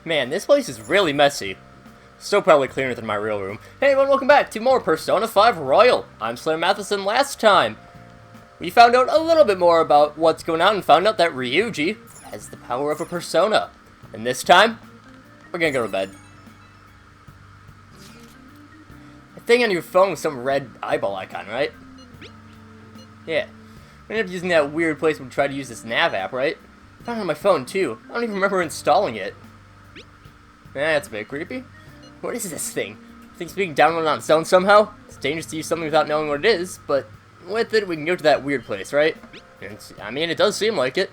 Man, this place is really messy. Still probably cleaner than my real room. Hey everyone, welcome back to more Persona 5 Royal. I'm SlayerMathis, and last time we found out a little bit more about what's going on and found out that Ryuji has the power of a persona. And this time, we're gonna go to bed. A thing on your phone with some red eyeball icon, right? Yeah. I ended up using that weird place when we tried to use this nav app, right? I found it on my phone too. I don't even remember installing it. That's a bit creepy. What is this thing? I think it's being downloaded on its own somehow. It's dangerous to use something without knowing what it is, but with it we can go to that weird place, right? And I mean, it does seem like it.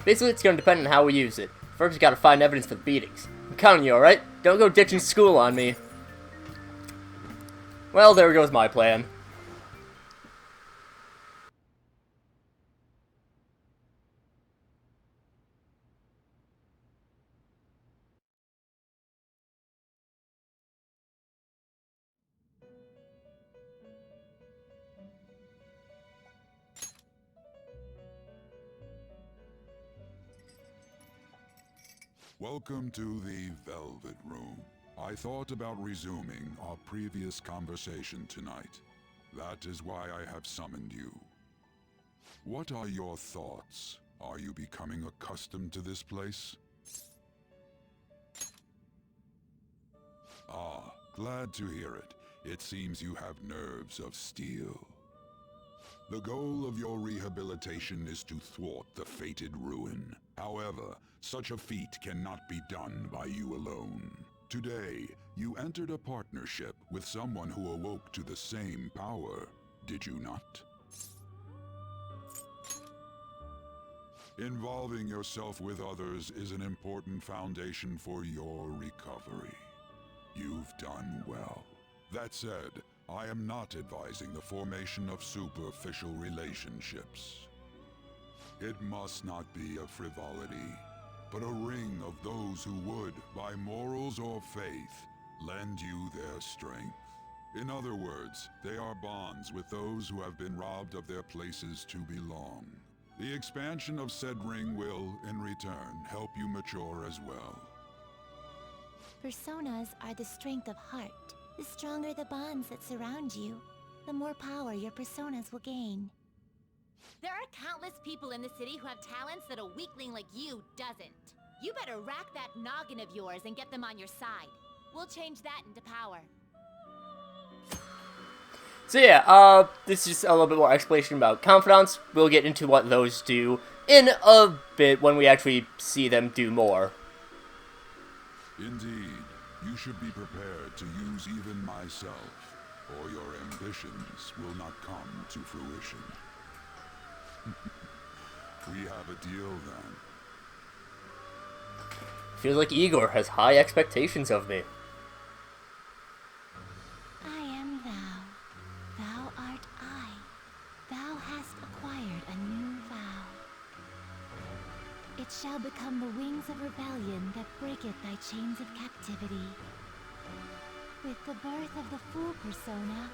Basically, it's going to depend on how we use it. First, we gotta find evidence for the beatings. I'm counting you, alright? Don't go ditching school on me. Well, there goes my plan. Welcome to the Velvet Room. I thought about resuming our previous conversation tonight. That is why I have summoned you. What are your thoughts? Are you becoming accustomed to this place? Ah, glad to hear it. It seems you have nerves of steel. The goal of your rehabilitation is to thwart the fated ruin. However, such a feat cannot be done by you alone. Today, you entered a partnership with someone who awoke to the same power, did you not? Involving yourself with others is an important foundation for your recovery. You've done well. That said, I am not advising the formation of superficial relationships. It must not be a frivolity, but a ring of those who would, by morals or faith, lend you their strength. In other words, they are bonds with those who have been robbed of their places to belong. The expansion of said ring will, in return, help you mature as well. Personas are the strength of heart. The stronger the bonds that surround you, the more power your personas will gain. There are countless people in the city who have talents that a weakling like you doesn't. You better rack that noggin of yours and get them on your side. We'll change that into power. So yeah, this is just a little bit more explanation about confidants. We'll get into what those do in a bit when we actually see them do more. Indeed, you should be prepared to use even myself, or your ambitions will not come to fruition. We have a deal then. Feels like Igor has high expectations of me. I am thou. Thou art I. Thou hast acquired a new vow. It shall become the wings of rebellion that breaketh thy chains of captivity. With the birth of the full persona,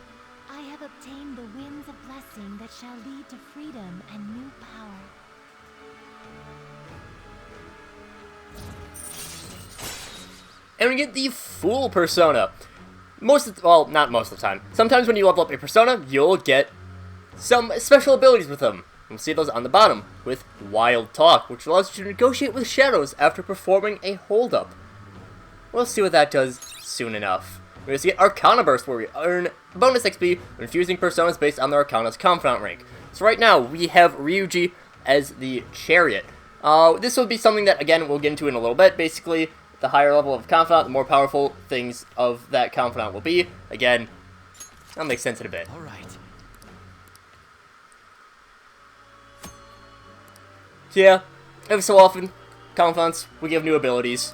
I have obtained the winds of blessing that shall lead to freedom and new power. And we get the Fool persona. Well, not most of the time. Sometimes when you level up a persona, you'll get some special abilities with them. We'll see those on the bottom, with Wild Talk, which allows you to negotiate with shadows after performing a hold-up. We'll see what that does soon enough. We're going to get Arcana Burst, where we earn bonus XP when fusing personas based on their Arcana's Confidant rank. So right now, we have Ryuji as the Chariot. This will be something that, again, we'll get into in a little bit. Basically, the higher level of Confidant, the more powerful things of that Confidant will be. Again, that'll make sense in a bit. Alright. So yeah, every so often, Confidants, we give new abilities.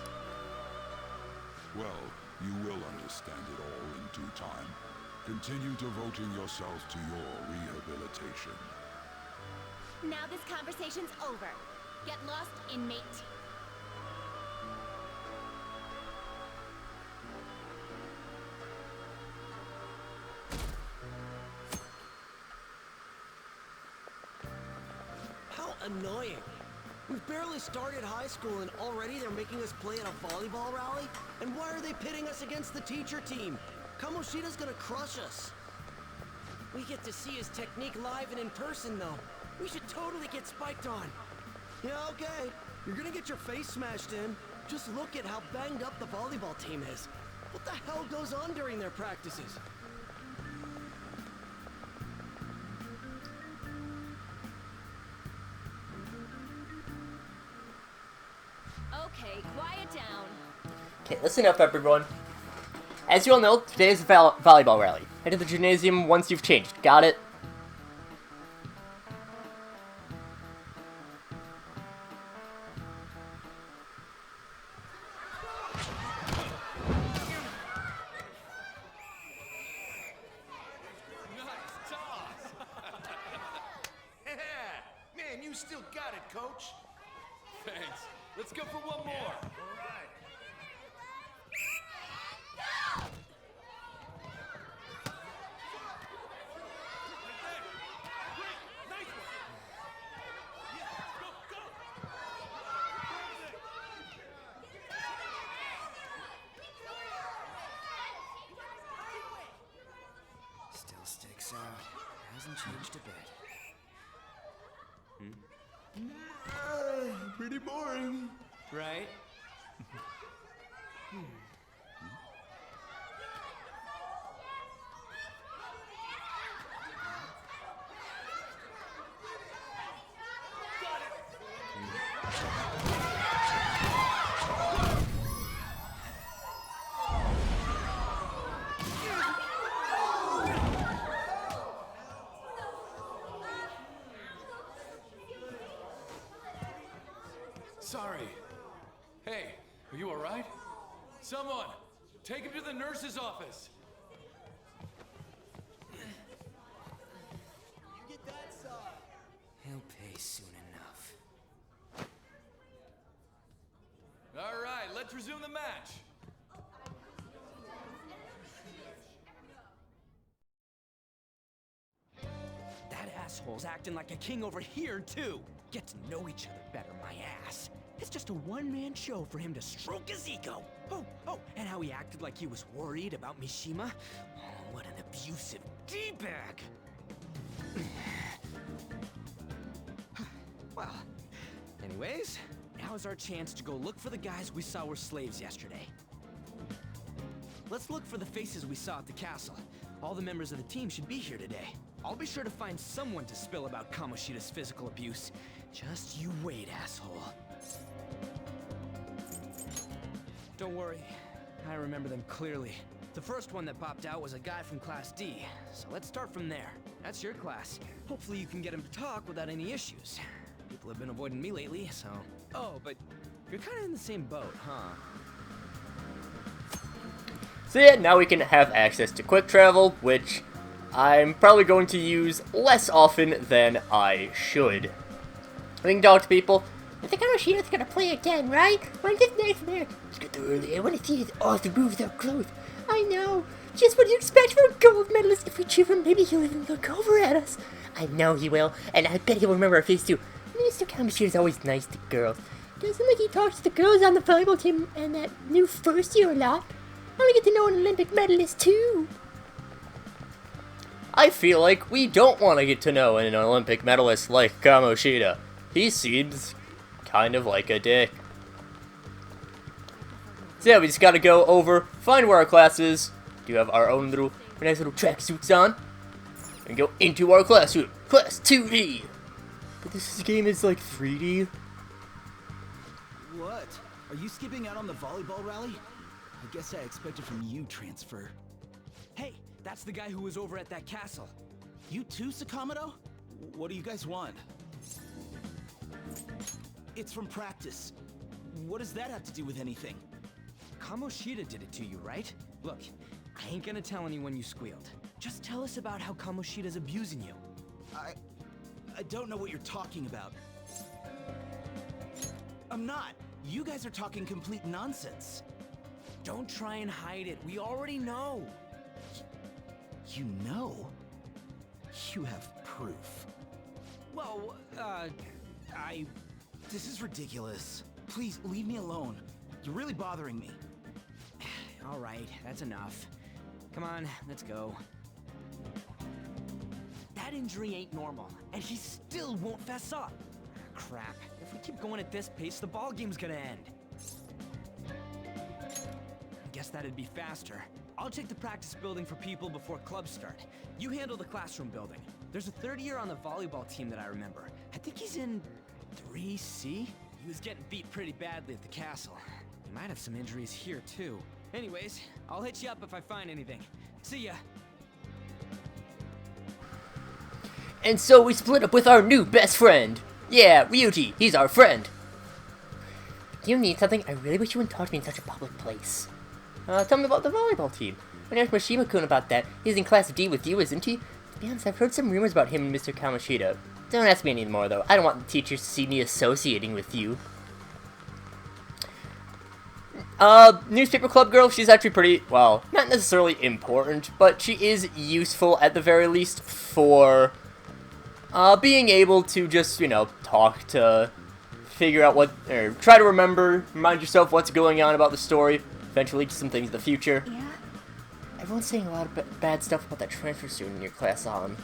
Well, you will understand it all in due time. Continue devoting yourself to your rehabilitation. Now this conversation's over. Get lost, inmate. How annoying. We've barely started high school and already they're making us play at a volleyball rally? And why are they pitting us against the teacher team? Kamoshida's gonna crush us. We get to see his technique live and in person, though. We should totally get spiked on. Yeah, okay. You're gonna get your face smashed in. Just look at how banged up the volleyball team is. What the hell goes on during their practices? Okay, quiet down. Okay, listen up, everyone. As you all know, today is a volleyball rally. Head to the gymnasium once you've changed. Got it? Man, you still got it, coach. Thanks. Let's go for one more. All right. Still sticks out. Hasn't changed a bit. Pretty boring, right? Sorry. Hey, are you all right? Someone, take him to the nurse's office. He'll pay soon enough. All right, let's resume the match. That asshole's acting like a king over here, too. Get to know each other better, my ass. It's just a one-man show for him to stroke his ego. Oh, and how he acted like he was worried about Mishima. Oh, what an abusive D-bag. Well, anyways, now's our chance to go look for the guys we saw were slaves yesterday. Let's look for the faces we saw at the castle. All the members of the team should be here today. I'll be sure to find someone to spill about Kamoshida's physical abuse. Just you wait, asshole. Don't worry, I remember them clearly. The first one that popped out was a guy from Class D, so let's start from there. That's your class. Hopefully you can get him to talk without any issues. People have been avoiding me lately, so... Oh, but you're kind of in the same boat, huh? So yeah, now we can have access to quick travel, which I'm probably going to use less often than I should. We can talk to people. I think Kamoshida's gonna play again, right? When's his next match? Let's get there early. I want to see his awesome moves without clothes. I know. Just what you expect from a gold medalist. If we cheer for him, maybe he'll even look over at us. I know he will, and I bet he'll remember our face too. Mr. Kamoshida's always nice to girls. Doesn't like he talks to the girls on the volleyball team and that new first year a lot. I want to get to know an Olympic medalist too. I feel like we don't want to get to know an Olympic medalist like Kamoshida. He seems kind of like a dick. So yeah, we just gotta go over, find where our class is, do have our own nice little tracksuits on, and go into our classroom. Class 2D! But this game is like 3D. What? Are you skipping out on the volleyball rally? I guess I expected from you transfer. Hey, that's the guy who was over at that castle. You too, Sakamoto? What do you guys want? It's from practice. What does that have to do with anything? Kamoshida did it to you, right? Look, I ain't gonna tell anyone you squealed. Just tell us about how Kamoshida's abusing you. I don't know what you're talking about. I'm not. You guys are talking complete nonsense. Don't try and hide it. We already know. You know? You have proof. Well, This is ridiculous. Please, leave me alone. You're really bothering me. All right, that's enough. Come on, let's go. That injury ain't normal, and he still won't fess up. Crap. If we keep going at this pace, the ball game's gonna end. Guess that'd be faster. I'll check the practice building for people before clubs start. You handle the classroom building. There's a third year on the volleyball team that I remember. I think he's in 3C? He was getting beat pretty badly at the castle. He might have some injuries here, too. Anyways, I'll hit you up if I find anything. See ya. And so we split up with our new best friend. Yeah, Ryuji, he's our friend. Do you need something? I really wish you wouldn't talk to me in such a public place. Tell me about the volleyball team. I asked Mishima-kun about that. He's in Class D with you, isn't he? To be honest, I've heard some rumors about him and Mr. Kamoshida. Don't ask me anymore, though. I don't want the teachers to see me associating with you. Newspaper club girl, she's actually pretty, well, not necessarily important, but she is useful at the very least for, being able to just, you know, talk to, figure out what, or try to remind yourself what's going on about the story, eventually to some things in the future. Yeah? Everyone's saying a lot of bad stuff about that transfer student in your class on.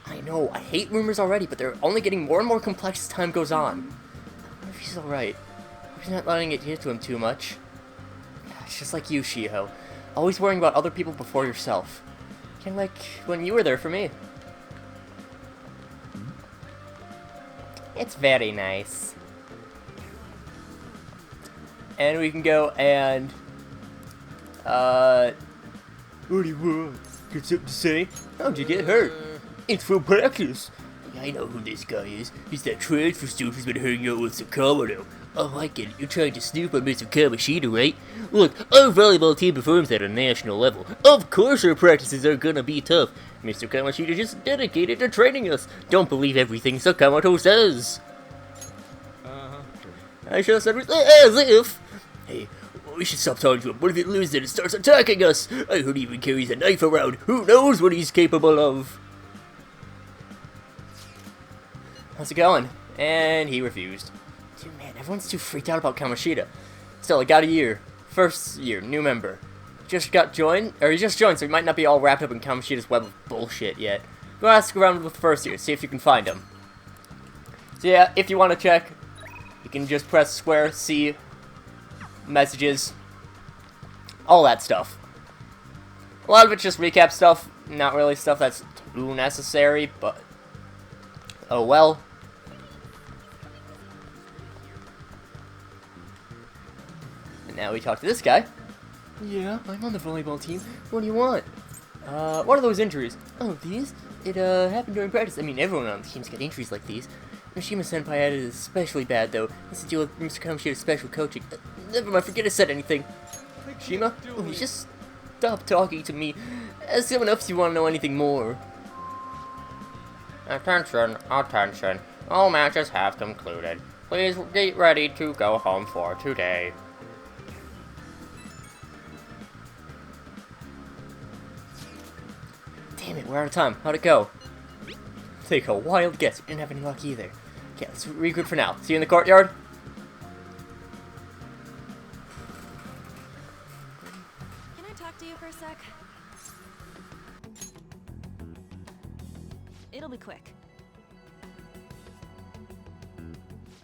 I know, I hate rumors already, but they're only getting more and more complex as time goes on. I wonder if he's alright. Hope he's not letting it get to him too much. It's just like you, Shiho. Always worrying about other people before yourself. Kinda like when you were there for me. It's very nice. And we can go and, what do you want? Got something to say? How'd you get hurt? It's for practice. Yeah, I know who this guy is. He's that transfer student who's been hanging out with Sakamoto. Oh, I get it. You're trying to snoop on Mr. Kamoshida, right? Look, our volleyball team performs at a national level. Of course our practices are gonna be tough. Mr. Kamoshida just dedicated to training us. Don't believe everything Sakamoto says. I should have said as if. Hey, we should stop talking to him. What if it loses and it starts attacking us? I heard he even carries a knife around. Who knows what he's capable of? How's it going? And he refused. Dude, man, everyone's too freaked out about Kamoshida. Still, I got a year. First year, new member. Just joined, so he might not be all wrapped up in Kamoshida's web of bullshit yet. Go ask around with the first year, see if you can find him. So yeah, if you want to check, you can just press square, C, messages, all that stuff. A lot of it's just recap stuff, not really stuff that's too necessary, but oh well. And now we talk to this guy. Yeah, I'm on the volleyball team. What do you want? What are those injuries? Oh, these? It, happened during practice. I mean, everyone on the team's got injuries like these. Mishima-senpai had it especially bad, though. Has to deal with Mr. Kamoshida's special coaching. Never mind, forget I said anything. Shima? Oh, you just stop talking to me. Ask someone else if you want to know anything more. Attention, attention. All matches have concluded. Please get ready to go home for today. Damn it, we're out of time. How'd it go? Take a wild guess. We didn't have any luck either. Okay, let's regroup for now. See you in the courtyard? Can I talk to you for a sec? It'll be quick.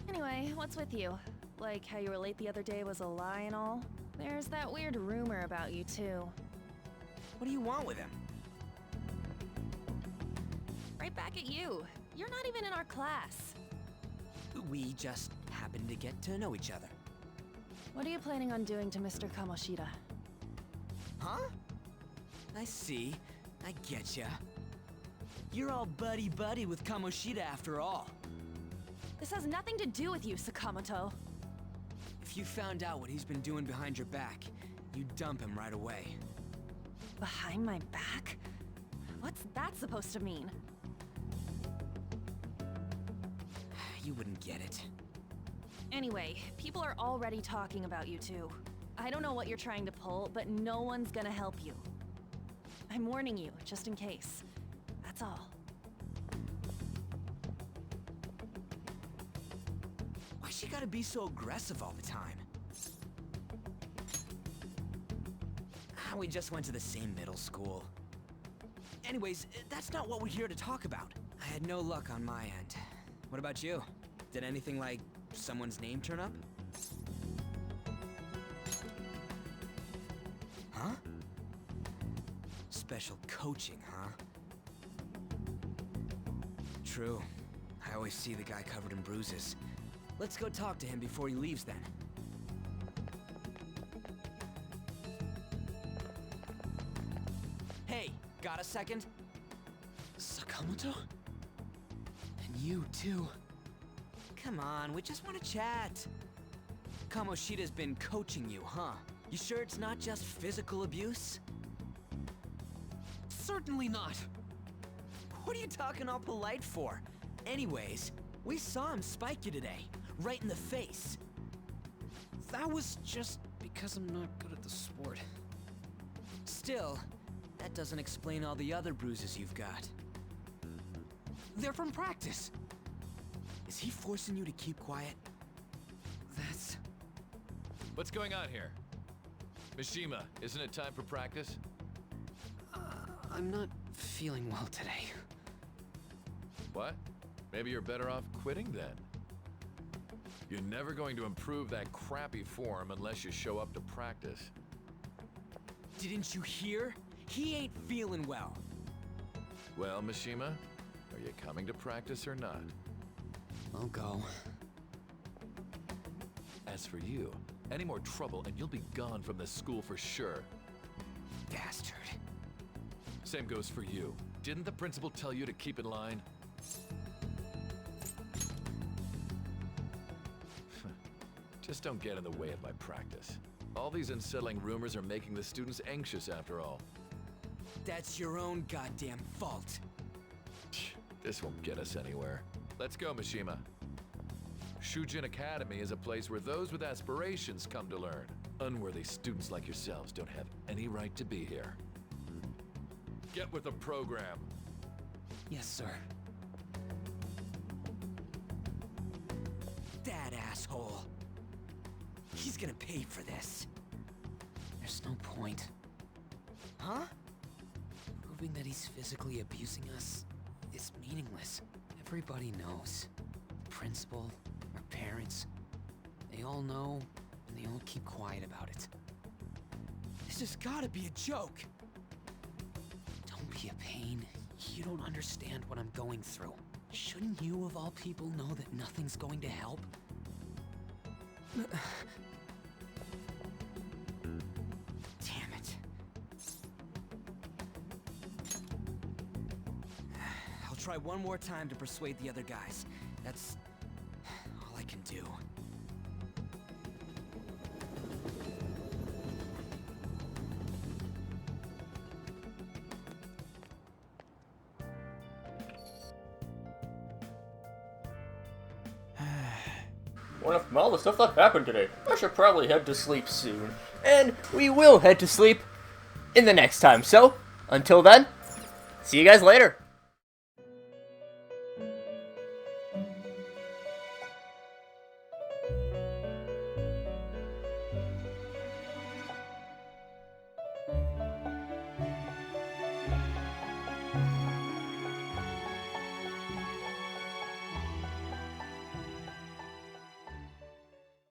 Anyway, what's with you? Like how you were late the other day was a lie and all? There's that weird rumor about you too. What do you want with him? Right back at you. You're not even in our class. We just happened to get to know each other. What are you planning on doing to Mr. Kamoshida? Huh? I see. I getcha. You're all buddy-buddy with Kamoshida after all. This has nothing to do with you, Sakamoto. If you found out what he's been doing behind your back, you'd dump him right away. Behind my back? What's that supposed to mean? You wouldn't get it. Anyway, people are already talking about you two. I don't know what you're trying to pull, but no one's gonna help you. I'm warning you, just in case. That's all. gotta be so aggressive all the time? We just went to the same middle school. Anyways, that's not what we're here to talk about. I had no luck on my end. What about you? Did anything like someone's name turn up? Huh? Special coaching, huh? True. I always see the guy covered in bruises. Let's go talk to him before he leaves then. Hey, got a second? Sakamoto? And you too. Come on, we just want to chat. Kamoshida's been coaching you, huh? You sure it's not just physical abuse? Certainly not. What are you talking all polite for? Anyways, we saw him spike you today, right in the face. That was just because I'm not good at the sport. Still, that doesn't explain all the other bruises you've got. They're from practice. Is he forcing you to keep quiet? That's... What's going on here? Mishima, isn't it time for practice? I'm not feeling well today. What? Maybe you're better off quitting then. You're never going to improve that crappy form unless you show up to practice. Didn't you hear? He ain't feeling well. Well, Mishima, are you coming to practice or not? I'll go. As for you, any more trouble and you'll be gone from this school for sure. Bastard. Same goes for you. Didn't the principal tell you to keep in line? Just don't get in the way of my practice. All these unsettling rumors are making the students anxious after all. That's your own goddamn fault. This won't get us anywhere. Let's go, Mishima. Shujin Academy is a place where those with aspirations come to learn. Unworthy students like yourselves don't have any right to be here. Get with the program. Yes, sir. That asshole. He's gonna pay for this. There's no point. Huh? Proving that he's physically abusing us is meaningless. Everybody knows. The principal, our parents, they all know, and they all keep quiet about it. This has gotta be a joke. Don't be a pain. You don't understand what I'm going through. Shouldn't you, of all people, know that nothing's going to help? Damn it. I'll try one more time to persuade the other guys. That's all I can do. Well, from all the stuff that happened today, I should probably head to sleep soon. And we will head to sleep in the next time. So, until then, see you guys later.